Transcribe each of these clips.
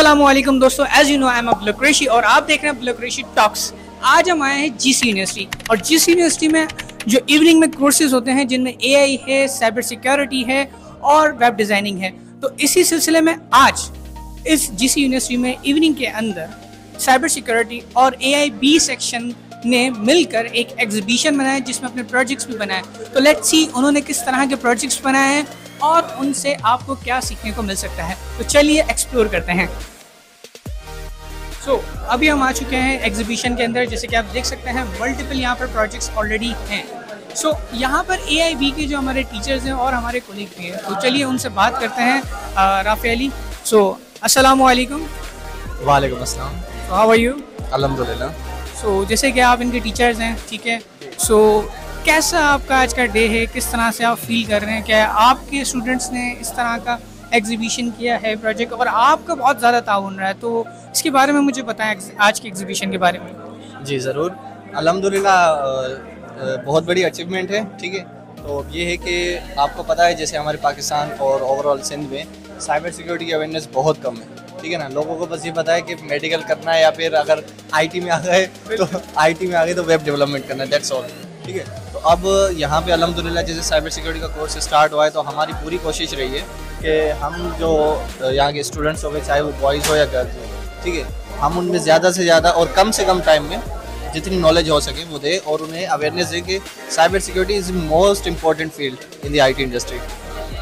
अस्सलामुअलैकुम दोस्तों, as you know I am Abdul Qureshi और आप देख रहे हैं अब्दुल कुरैशी टॉक्स। आज हम आए हैं जीसी यूनिवर्सिटी और जीसी यूनिवर्सिटी में जो इवनिंग में कोर्सेज होते हैं जिनमें एआई है, साइबर सिक्योरिटी है और वेब डिज़ाइनिंग है। तो इसी सिलसिले में आज इस जीसी यूनिवर्सिटी में इवनिंग के अंदर साइबर सिक्योरिटी और एआई बी सेक्शन ने मिलकर एक एग्जीबिशन बनाया जिसमें अपने प्रोजेक्ट्स भी बनाए। तो लेट्स सी उन्होंने किस तरह के प्रोजेक्ट्स बनाए हैं और उनसे आपको क्या सीखने को मिल सकता है। तो चलिए एक्सप्लोर करते हैं। अभी हम आ चुके हैं एग्जीबिशन के अंदर। जैसे कि आप देख सकते हैं मल्टीपल यहाँ पर प्रोजेक्ट्स ऑलरेडी हैं। यहाँ पर एआईबी के जो हमारे टीचर्स हैं और हमारे कोलीग भी हैं, तो चलिए उनसे बात करते हैं। राफी अली, अस्सलाम वालेकुम। वालेकुम अस्सलाम। How are you? अल्हम्दुलिल्लाह। जैसे कि आप इनके टीचर्स हैं, ठीक है, कैसा आपका आज का डे है, किस तरह से आप फील कर रहे हैं? क्या आपके स्टूडेंट्स ने इस तरह का एग्जीबिशन किया है प्रोजेक्ट और आपका बहुत ज़्यादा ताउन रहा है, तो इसके बारे में मुझे बताएं आज के एग्जीबिशन के बारे में। जी ज़रूर। अल्हम्दुलिल्लाह बहुत बड़ी अचीवमेंट है, ठीक है। तो ये है कि आपको पता है जैसे हमारे पाकिस्तान और ओवरऑल सिंध में साइबर सिक्योरिटी की अवेयरनेस बहुत कम है, ठीक है ना। लोगों को बस ये पता है कि मेडिकल करना है या फिर अगर आईटी में आ गए तो वेब डेवलपमेंट करना है, दैट्स ऑल, ठीक है। तो अब यहाँ पे अल्हम्दुलिल्लाह जैसे साइबर सिक्योरिटी का कोर्स स्टार्ट हुआ है तो हमारी पूरी कोशिश रही है कि हम जो यहाँ के स्टूडेंट्स हो गए, चाहे वो बॉयज़ हो या गर्ल्स हो, ठीक है, हम उनमें ज़्यादा से ज़्यादा और कम से कम टाइम में जितनी नॉलेज हो सके वो दे और उन्हें अवेयरनेस दे कि cyber security is most important field in the IT industry,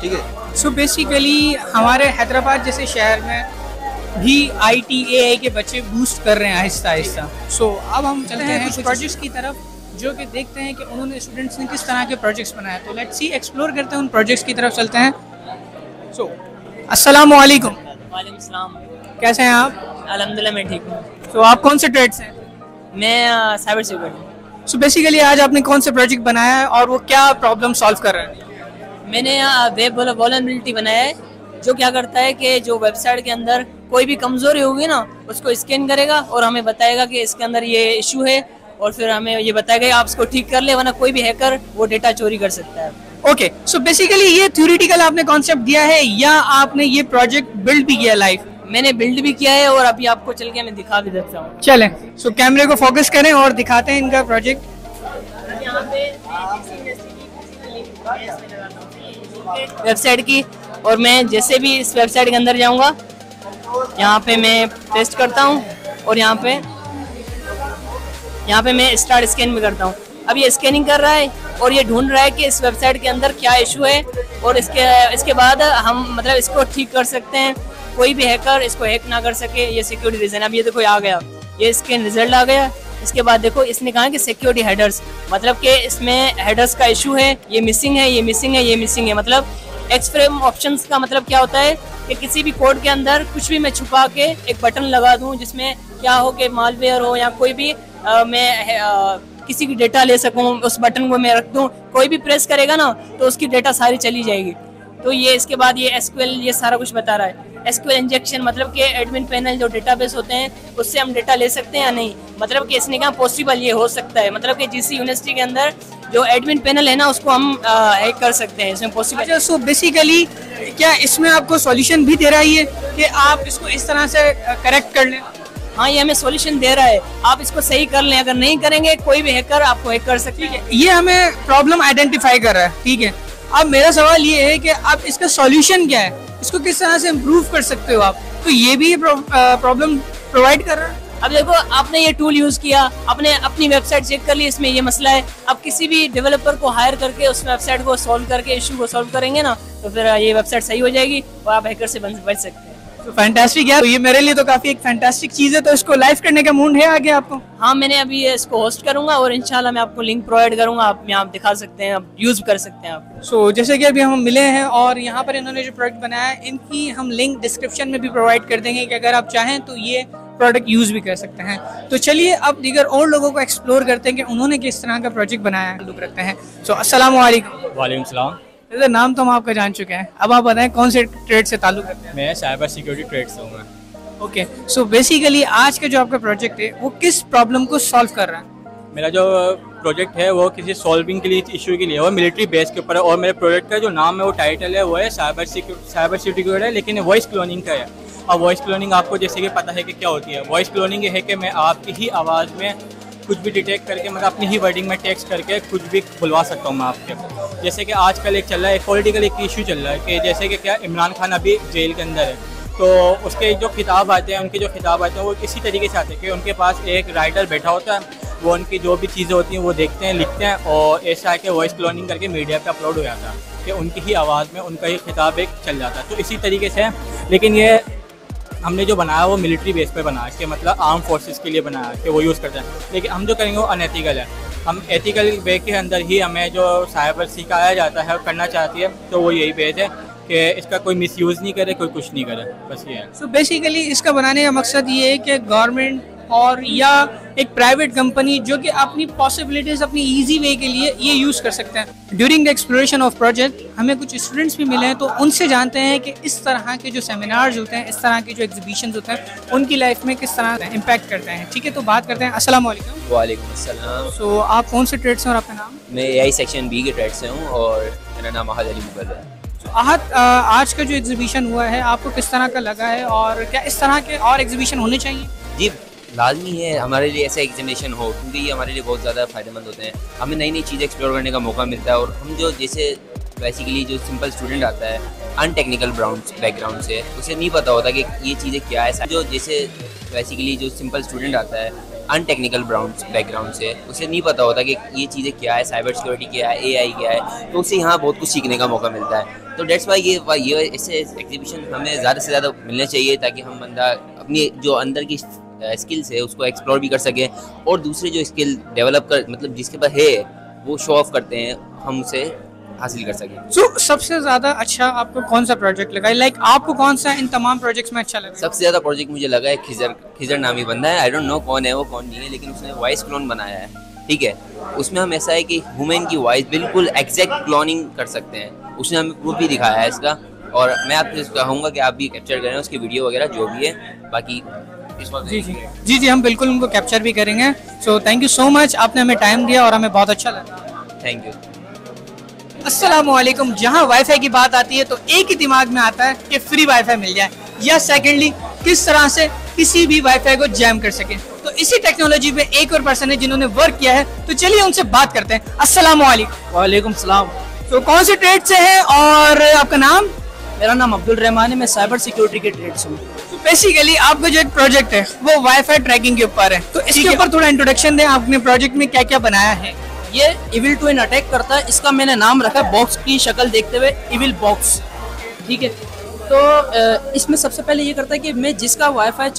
ठीक है। बेसिकली हमारे हैदराबाद जैसे शहर में भी आईटी एआई के बच्चे बूस्ट कर रहे हैं आहिस्ता आहिस्ता। अब हम चलते हैं कुछ प्रोजेक्ट्स की तरफ जो कि देखते हैं कि उन्होंने स्टूडेंट्स ने किस तरह के प्रोजेक्ट्स बनाए। तो लेट्स सी, एक्सप्लोर करते हैं उन प्रोजेक्ट्स की तरफ चलते हैं। अस्सलाम वालेकुम। वालेकुम सलाम। कैसे हैं आप? अल्हम्दुलिल्लाह मैं ठीक हूँ। तो आप कौन से ट्रेड से हैं? मैं साइबर सिक्योरिटी। बेसिकली आज आपने कौन से प्रोजेक्ट बनाया है और वो क्या प्रॉब्लम सॉल्व कर रहा है? मैंने वेब वल्नरेबिलिटी बनाया है जो क्या करता है कि जो वेबसाइट के अंदर कोई भी कमजोरी होगी ना उसको स्कैन करेगा और हमें बताएगा कि इसके अंदर ये इशू है और फिर हमें ये बताएगा आप इसको ठीक कर ले, वरना कोई भी हैकर वो डेटा चोरी कर सकता है। ओके, बेसिकली ये थ्योरेटिकल आपने कॉन्सेप्ट दिया है या आपने ये प्रोजेक्ट बिल्ड भी किया लाइव? मैंने बिल्ड भी किया है और अभी आपको चल के मैं दिखा भी देता हूँ। चलें, कैमरे को फोकस करें और दिखाते हैं इनका प्रोजेक्ट। वेबसाइट की, और मैं जैसे भी इस वेबसाइट के अंदर जाऊंगा यहाँ पे मैं पेस्ट करता हूँ और यहाँ पे मैं स्टार्ट स्कैन भी करता हूँ। अब ये स्कैनिंग कर रहा है और ये ढूंढ रहा है कि इस वेबसाइट के अंदर क्या इशू है और इसके बाद हम मतलब इसको ठीक कर सकते हैं, कोई भी हैकर इसको हैक ना कर सके। ये सिक्योरिटी रीजन। अब ये देखो आ गया, ये स्कैन रिजल्ट आ गया। इसके बाद देखो इसने कहा कि सिक्योरिटी हेडर्स, मतलब कि इसमें हेडर्स का इशू है, ये मिसिंग है, ये मिसिंग है, ये मिसिंग है। मतलब एक्सफ्रेम ऑप्शंस का मतलब क्या होता है कि किसी भी कोड के अंदर कुछ भी मैं छुपा के एक बटन लगा दूं जिसमें क्या हो कि मालवेयर हो या कोई भी मैं किसी की डेटा ले सकूं, उस बटन को मैं रख दूं, कोई भी प्रेस करेगा ना तो उसकी डेटा सारी चली जाएगी। तो ये इसके बाद ये एसक्यूएल ये सारा कुछ बता रहा है। एसक्यूएल इंजेक्शन मतलब कि एडमिन पैनल जो डेटाबेस होते हैं उससे हम डेटा ले सकते हैं या नहीं, मतलब कि इसने कहा पॉसिबल ये हो सकता है, मतलब कि जीसी यूनिवर्सिटी के अंदर जो एडमिन पैनल है ना उसको हम हैक कर सकते हैं, इसमें पॉसिबल। अच्छा, बेसिकली क्या इसमें आपको सॉल्यूशन भी दे रहा है कि आप इसको इस तरह से करेक्ट कर लें? हाँ, ये हमें सॉल्यूशन दे रहा है, आप इसको सही कर लें, अगर नहीं करेंगे कोई भी हैकर आपको हैक कर सकते हैं। ये हमें प्रॉब्लम आइडेंटिफाई कर रहा है, ठीक है। अब मेरा सवाल ये है कि आप इसका सॉल्यूशन क्या है, इसको किस तरह से इम्प्रूव कर सकते हो आप? तो ये भी प्रॉब्लम प्रोवाइड कर रहा है। अब देखो आपने ये टूल यूज किया, आपने अपनी वेबसाइट चेक कर ली, इसमें ये मसला है। अब किसी भी डेवलपर को हायर करके उस वेबसाइट को सॉल्व करके इशू को सॉल्व करेंगे ना तो फिर ये वेबसाइट सही हो जाएगी और आप हैकर से बच सकते हैं। तो फैंटास्टिक यार, तो ये मेरे लिए तो काफी एक फैंटास्टिक चीज है। तो इसको लाइव करने का मूड है आगे आपको? हाँ, मैंने अभी इसको होस्ट करूंगा और इंशाल्लाह मैं आपको लिंक प्रोवाइड करूंगा, आप दिखा सकते हैं, आप यूज कर सकते हैं आप। जैसे कि अभी हम मिले हैं और यहाँ पर इन्होंने जो प्रोडक्ट बनाया है इनकी हम लिंक डिस्क्रिप्शन में भी प्रोवाइड कर देंगे कि अगर आप चाहें तो ये प्रोडक्ट यूज भी कर सकते हैं। तो चलिए अब दीगर और लोगों को एक्सप्लोर करते हैं कि उन्होंने किस तरह का प्रोजेक्ट बनाया है। लुक रखते हैं। अस्सलाम वालेकुम। वालेकुम सलाम। नाम तो हम आपका जान चुके हैं, अब आप बताएं कौन से ट्रेड से ताल्लुक रखते हैं? मैं साइबर सिक्योरिटी ट्रेड से हूँ मैं। ओके, बेसिकली आज का जो आपका प्रोजेक्ट है वो किस प्रॉब्लम को सॉल्व कर रहा है? मेरा जो प्रोजेक्ट है वो किसी सॉल्विंग के लिए, इशू के लिए, वो मिलिट्री बेस के ऊपर है और मेरे प्रोजेक्ट का जो नाम है वो टाइटल है वो है साइबर सिक्योरिटी है, लेकिन वॉइस क्लोनिंग का है। और वॉइस क्लोनिंग आपको जैसे कि पता है कि क्या होती है। वॉइस क्लोनिंग ये है कि मैं आपकी ही आवाज़ में कुछ भी डिटेक्ट करके मतलब अपनी ही वर्डिंग में टेक्स्ट करके कुछ भी बुलवा सकता हूँ मैं आपके। जैसे कि आजकल एक चल रहा है, एक पॉलिटिकल एक इशू चल रहा है कि जैसे कि क्या इमरान खान अभी जेल के अंदर है, तो उसके जो खिताब आते हैं, उनके जो खिताब आते हैं वो इसी तरीके से आते हैं कि उनके पास एक राइटर बैठा होता है, वो उनकी जो भी चीज़ें होती हैं वो देखते हैं, लिखते हैं और ऐसा है कि वॉइस क्लोनिंग करके मीडिया पे अपलोड हो जाता है कि उनकी ही आवाज़ में उनका ही खिताब एक चल जाता है। तो इसी तरीके से लेकिन ये हमने जो बनाया वो मिलिट्री बेस पे बनाया कि मतलब आर्म फोर्सेस के लिए बनाया कि वो यूज़ करते हैं। लेकिन हम जो करेंगे वो अनएथिकल है। हम एथिकल वे के अंदर ही हमें जो साइबर सिखाया जाता है करना चाहती है, तो वो यही बेस है कि इसका कोई मिसयूज़ नहीं करे, कोई कुछ नहीं करे, बस ये है। सो बेसिकली इसका बनाने का मकसद ये है कि गवर्नमेंट और या एक प्राइवेट कंपनी जो कि अपनी पॉसिबिलिटीज अपनी इजी वे के लिए ये यूज़ कर सकते हैं। During the exploration of project हमें कुछ स्टूडेंट्स भी मिले हैं, तो उनसे जानते हैं कि इस तरह के जो सेमिनार्स होते हैं, इस तरह के जो एग्जीबिशन होते हैं, उनकी लाइफ में किस तरह इम्पैक्ट करते हैं। ठीक है, तो बात करते हैं। अस्सलाम वालेकुम। वालेकुम अस्सलाम। सो आप कौन से ट्रेड से और आपका नाम? मैं AI सेक्शन B के ट्रेड से हूँ और मेरा नाम अहद अली मुगल है। आहत, आज का जो एग्जीबिशन हुआ है आपको किस तरह का लगा है और क्या इस तरह के और एग्जीबिशन होने चाहिए? जी लाजमी है हमारे लिए ऐसा एग्जामिनेशन हो, क्योंकि ये हमारे लिए बहुत ज़्यादा फ़ायदेमंद होते हैं। हमें नई नई चीज़ें एक्सप्लोर करने का मौका मिलता है और हम जो जैसे बेसिकली जो सिंपल स्टूडेंट आता है अनटेक्निकल बैकग्राउंड से, उसे नहीं पता होता कि ये चीज़ें क्या है। जो जैसे बेसिकली जो सिंपल स्टूडेंट आता है अनटेक्निकल बैकग्राउंड से, उसे नहीं पता होता कि ये चीज़ें क्या है, साइबर सिक्योरिटी क्या है, AI क्या है, तो उसे यहाँ बहुत कुछ सीखने का मौका मिलता है। तो डेट्स वाई ये ऐसे एग्जीबिशन हमें ज़्यादा से ज़्यादा मिलने चाहिए ताकि हम बंदा अपनी जो अंदर की स्किल्स है उसको एक्सप्लोर भी कर सके और दूसरे जो स्किल डेवलप कर मतलब जिसके पास है वो शो ऑफ करते हैं, हम उसे हासिल कर सकें। सो सबसे ज़्यादा अच्छा आपको कौन सा प्रोजेक्ट लगा? लाइक आपको कौन सा इन तमाम प्रोजेक्ट्स में अच्छा लगा? सबसे ज़्यादा प्रोजेक्ट मुझे लगा है खिजर नामी बंदा है, आई डोंट नो कौन है वो कौन नहीं है, लेकिन उसने वॉइस क्लोन बनाया है। ठीक है, उसमें हम ऐसा है कि ह्यूमन की वॉइस बिल्कुल एग्जैक्ट क्लोनिंग कर सकते हैं। उसने हमें प्रूफ भी दिखाया है इसका, और मैं आपसे कहूँगा कि आप भी कैप्चर करें उसकी वीडियो वगैरह जो भी है। बाकी जी हम बिल्कुल उनको कैप्चर भी करेंगे। So thank you so much, आपने हमें टाइम दिया और हमें बहुत अच्छा लगा। Thank you. अस्सलाम वालेकुम। जहाँ वाईफाई की बात आती है तो एक ही दिमाग में आता है कि फ्री वाईफाई मिल जाए, या सेकेंडली किस तरह से किसी भी वाईफाई को जैम कर सके। तो इसी टेक्नोलॉजी पे एक और पर्सन है जिन्होंने वर्क किया है, तो चलिए उनसे बात करते हैं। अस्सलाम वालेकुम। वालेकुम सलाम। तो कौन से ट्रेड से है और आपका नाम? मेरा नाम अब्दुल रहमान है, मैं साइबर सिक्योरिटी के ट्रेड से हूँ। तो बेसिकली आपका जो एक प्रोजेक्ट है वो वाईफाई ट्रैकिंग के ऊपर है, तो इसके ऊपर थोड़ा इंट्रोडक्शन दें। आपने प्रोजेक्ट में क्या क्या बनाया है? ये इविल टू इन अटैक करता है, इसका मैंने नाम रखा है बॉक्स की शक्ल देखते हुए इविल बॉक्स। ठीक है, तो इसमें सबसे पहले ये करता है कि मैं जिसका वाईफाई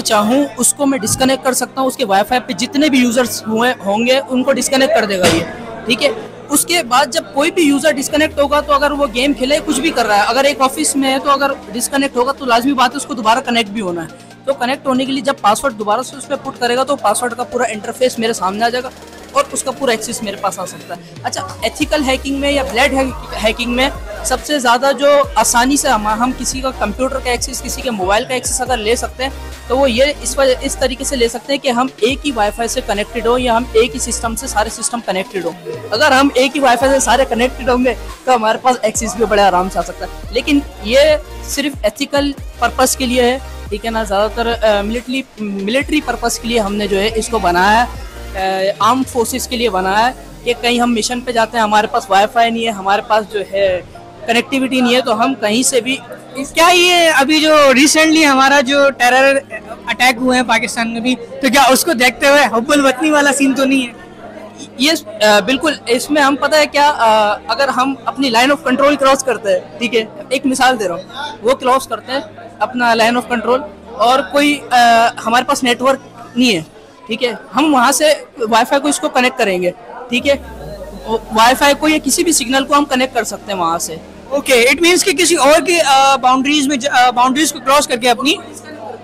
चाहूँ उसको मैं डिस्कनेक्ट कर सकता हूँ। उसके वाईफाई पे जितने भी यूजर्स होंगे उनको डिस्कनेक्ट कर देगा ये। ठीक है, उसके बाद जब कोई भी यूजर डिस्कनेक्ट होगा, तो अगर वो गेम खेले कुछ भी कर रहा है, अगर एक ऑफिस में है तो अगर डिस्कनेक्ट होगा तो लाजमी बात है उसको दोबारा कनेक्ट भी होना है। तो कनेक्ट होने के लिए जब पासवर्ड दोबारा से उस पर पुट करेगा तो पासवर्ड का पूरा इंटरफेस मेरे सामने आ जाएगा और उसका पूरा एक्सेस मेरे पास आ सकता है। अच्छा, एथिकल हैकिंग में या ब्लेड हैकिंग में सबसे ज़्यादा जो आसानी से हम किसी का कंप्यूटर का एक्सेस, किसी के मोबाइल का एक्सेस अगर ले सकते हैं, तो वो ये इस तरीके से ले सकते हैं कि हम एक ही वाईफाई से कनेक्टेड हो या हम एक ही सिस्टम से सारे सिस्टम कनेक्टेड हो। अगर हम एक ही वाईफाई से सारे कनेक्टेड होंगे तो हमारे पास एक्सेस भी बड़े आराम से आ सकता है। लेकिन ये सिर्फ एथिकल पर्पज़ के लिए है, ठीक है ना। ज़्यादातर मिलिट्री पर्पज़ के लिए हमने जो है इसको बनाया है, आर्म फोर्सेस के लिए बनाया है कि कहीं हम मिशन पे जाते हैं, हमारे पास वाईफाई नहीं है, हमारे पास जो है कनेक्टिविटी नहीं है, तो हम कहीं से भी। क्या ये अभी जो रिसेंटली हमारा जो टेरर अटैक हुए हैं पाकिस्तान में भी, तो क्या उसको देखते हुए हुब्बुल वतनी वाला सीन तो नहीं है? ये बिल्कुल, इसमें हम पता है क्या, अगर हम अपनी लाइन ऑफ कंट्रोल क्रॉस करते हैं, ठीक है, एक मिसाल दे रहा हूँ, वो क्रॉस करते हैं अपना लाइन ऑफ कंट्रोल और कोई हमारे पास नेटवर्क नहीं है, ठीक है, हम वहाँ से वाईफाई को इसको कनेक्ट करेंगे, ठीक है, वाईफाई को या किसी भी सिग्नल को हम कनेक्ट कर सकते हैं वहाँ से। ओके, इट मीन्स कि किसी और की बाउंड्रीज को क्रॉस करके अपनी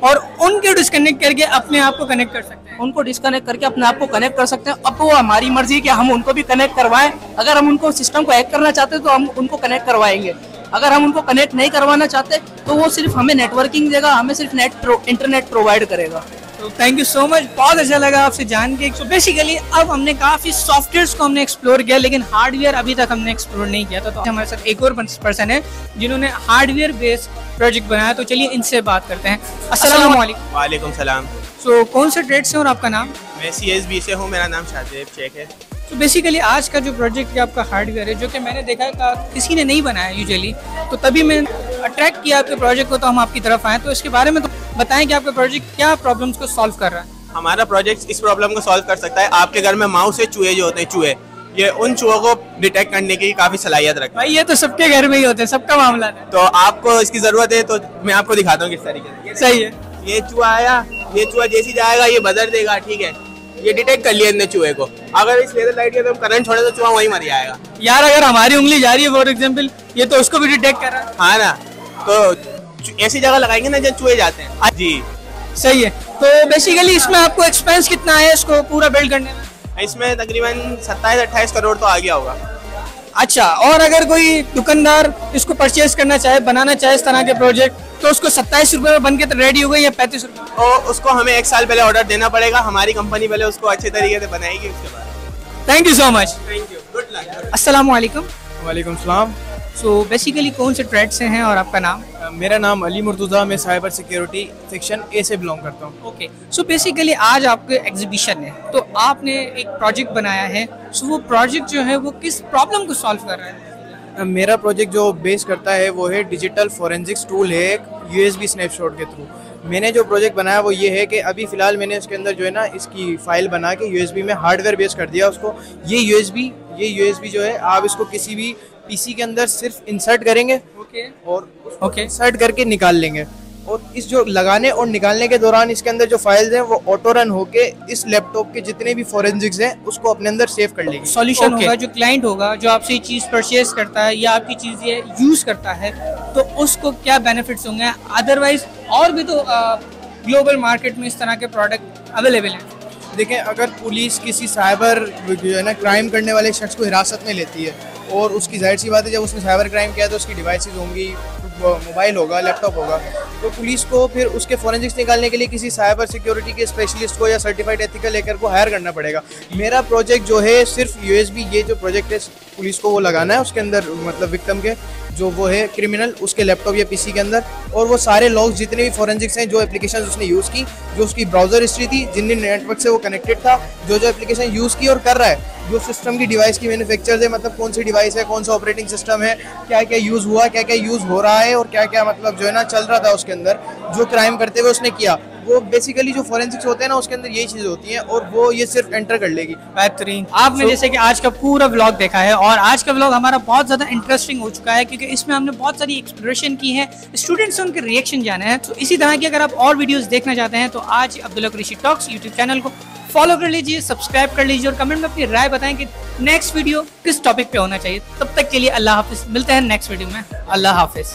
और उनके डिस्कनेक्ट करके अपने आप को कनेक्ट कर सकते हैं। उनको डिस्कनेक्ट करके अपने आप को कनेक्ट कर सकते हैं। अब वो हमारी मर्जी कि हम उनको भी कनेक्ट करवाएं। अगर हम उनको सिस्टम को हैक करना चाहते हैं तो हम उनको कनेक्ट करवाएंगे। अगर हम उनको कनेक्ट नहीं करवाना चाहते तो वो सिर्फ हमें नेटवर्किंग देगा, हमें सिर्फ इंटरनेट प्रोवाइड करेगा। तो थैंक यू सो मच, बहुत अच्छा लगा आपसे जान के। तो बेसिकली अब हमने काफ़ी सॉफ्टवेयर्स को हमने एक्सप्लोर किया, लेकिन हार्डवेयर अभी तक हमने एक्सप्लोर नहीं किया था। तो हमारे साथ एक और पर्सन है जिन्होंने हार्डवेयर बेस्ड प्रोजेक्ट बनाया, तो चलिए इनसे बात करते हैं। अस्सलाम वालेकुम। वालेकुम सलाम। तो कौन से ट्रेड से और आपका नाम? मैं CSB से हूँ, मेरा नाम शाहजेब शेख है। तो बेसिकली आज का जो प्रोजेक्ट आपका हार्डवेयर है, जो कि मैंने देखा है किसी ने नहीं बनाया यूजुअली, तो तभी मैं अट्रैक्ट किया आपके प्रोजेक्ट को, तो हम आपकी तरफ आए। तो इसके बारे में तो बताएं कि आपका प्रोजेक्ट क्या प्रॉब्लम्स को सॉल्व कर रहा है। हमारा प्रोजेक्ट इस प्रॉब्लम को सॉल्व कर सकता है। आपके घर में माउस से चूहे जो होते हैं, चूहे, ये उन चूहों को डिटेक्ट करने की काफ़ी सलाहियत रखता है। भाई ये तो सबके घर में ही होते हैं, सबका मामला है। तो आपको इसकी ज़रूरत है, तो मैं आपको दिखाता हूँ किस तरीके से। सही है। ये चूहा आया, ये चूहा जैसी जाएगा ये बजर देगा, ठीक है, ये डिटेक्ट कर लिया इतने चूहे को। अगर इस लेजर लाइट के तो करंट छोड़े तो चूहा वहीं मर जाएगा। यार अगर हमारी उंगली जा रही है फॉर एग्जांपल, ये तो उसको भी डिटेक्ट कर रहा है। हाँ ना, तो ऐसी जगह लगाएंगे ना जहाँ चूहे जाते हैं। जी सही है। तो बेसिकली इसमें आपको एक्सपेंस कितना है इसको पूरा बिल्ड करने में? इसमें तकरीबन 27-28 करोड़ तो आ गया होगा। अच्छा, और अगर कोई दुकानदार इसको परचेज करना चाहे, बनाना चाहे इस तरह के प्रोजेक्ट, तो उसको 27 रुपये में बन के तो रेडी हो गई या 35 रुपये? तो उसको हमें 1 साल पहले ऑर्डर देना पड़ेगा, हमारी कंपनी पहले उसको अच्छे तरीके से बनाएगी, उसके बाद। Thank you so much. Thank you, good luck. अस्सलाम वालेकुम। वालेकुम सलाम। सो बेसिकली कौन से ट्रेड से हैं और आपका नाम? मेरा नाम अली मुर्तज़ा, मैं साइबर सिक्योरिटी सेक्शन ए से बिलोंग करता हूँ। ओके, सो बेसिकली आज आपके एग्जीबिशन है, तो आपने एक प्रोजेक्ट बनाया है। सो वो प्रोजेक्ट जो है वो किस प्रॉब्लम को सॉल्व कर रहा है? मेरा प्रोजेक्ट जो बेस करता है वो है डिजिटल फोरेंसिक्स टूल है, एक USB स्नैपशॉट के थ्रू। मैंने जो प्रोजेक्ट बनाया वो ये है कि अभी फ़िलहाल मैंने उसके अंदर जो है ना इसकी फ़ाइल बना के USB में हार्डवेयर बेस कर दिया उसको। ये USB जो है आप इसको किसी भी PC के अंदर सिर्फ इंसर्ट करेंगे और उसको इंसर्ट करके निकाल लेंगे, और इस जो लगाने और निकालने के दौरान इसके अंदर जो फाइल्स हैं वो ऑटो रन होके इस लैपटॉप के जितने भी फोरेंसिक्स हैं उसको अपने अंदर सेव कर लेगी। सॉल्यूशन होगा, जो क्लाइंट होगा जो आपसे ये चीज़ परचेज करता है या आपकी चीज़ ये यूज़ करता है, तो उसको क्या बेनिफिट्स होंगे? अदरवाइज और भी तो ग्लोबल मार्केट में इस तरह के प्रोडक्ट अवेलेबल हैं। देखें, अगर पुलिस किसी साइबर जो है ना क्राइम करने वाले शख्स को हिरासत में लेती है, और उसकी जाहिर सी बात है जब उसने साइबर क्राइम किया तो उसकी डिवाइसेस होंगी, मोबाइल होगा, लैपटॉप होगा, तो पुलिस को फिर उसके फोरेंसिक्स निकालने के लिए किसी साइबर सिक्योरिटी के स्पेशलिस्ट को या सर्टिफाइड एथिकल हैकर को हायर करना पड़ेगा। मेरा प्रोजेक्ट जो है सिर्फ USB, ये जो प्रोजेक्ट है पुलिस को वो लगाना है उसके अंदर, मतलब विक्टिम के जो वो है क्रिमिनल, उसके लैपटॉप या PC के अंदर, और वो सारे लॉग्स जितने भी फोरेंसिक्स हैं, जो एप्लीकेशन उसने यूज़ की, जो उसकी ब्राउजर हिस्ट्री थी, जिन नेटवर्क से वो कनेक्टेड था, जो एप्लीकेशन यूज़ की और कर रहा है, जो सिस्टम की डिवाइस की मैन्युफैक्चर है, मतलब कौन सी डिवाइस है, कौन सा ऑपरेटिंग सिस्टम है, क्या क्या यूज़ हुआ, क्या क्या यूज़ हो रहा है, और क्या क्या मतलब जो है ना चल रहा था उसके अंदर, जो क्राइम करते हुए उसने किया, वो बेसिकली जो फोरेंसिक्स होते हैं ना उसके अंदर यही चीज़ें होती हैं, और वो ये सिर्फ एंटर कर लेगी। बेहतरीन। आपने जैसे कि आज का पूरा व्लॉग देखा है, और आज का व्लॉग हमारा बहुत ज़्यादा इंटरेस्टिंग हो चुका है, क्योंकि इसमें हमने बहुत सारी एक्सप्लोरेशन की है, स्टूडेंट्स से उनके रिएक्शन जाने हैं। तो इसी तरह की अगर आप और वीडियोस देखना चाहते हैं तो आज Abdullah Qureshi talks YouTube channel को फॉलो कर लीजिए, सब्सक्राइब कर लीजिए, और कमेंट में अपनी राय बताएं कि नेक्स्ट वीडियो किस टॉपिक पे होना चाहिए। तब तक के लिए अल्लाह हाफिज़, मिलते हैं नेक्स्ट वीडियो में। अल्लाह हाफिज़।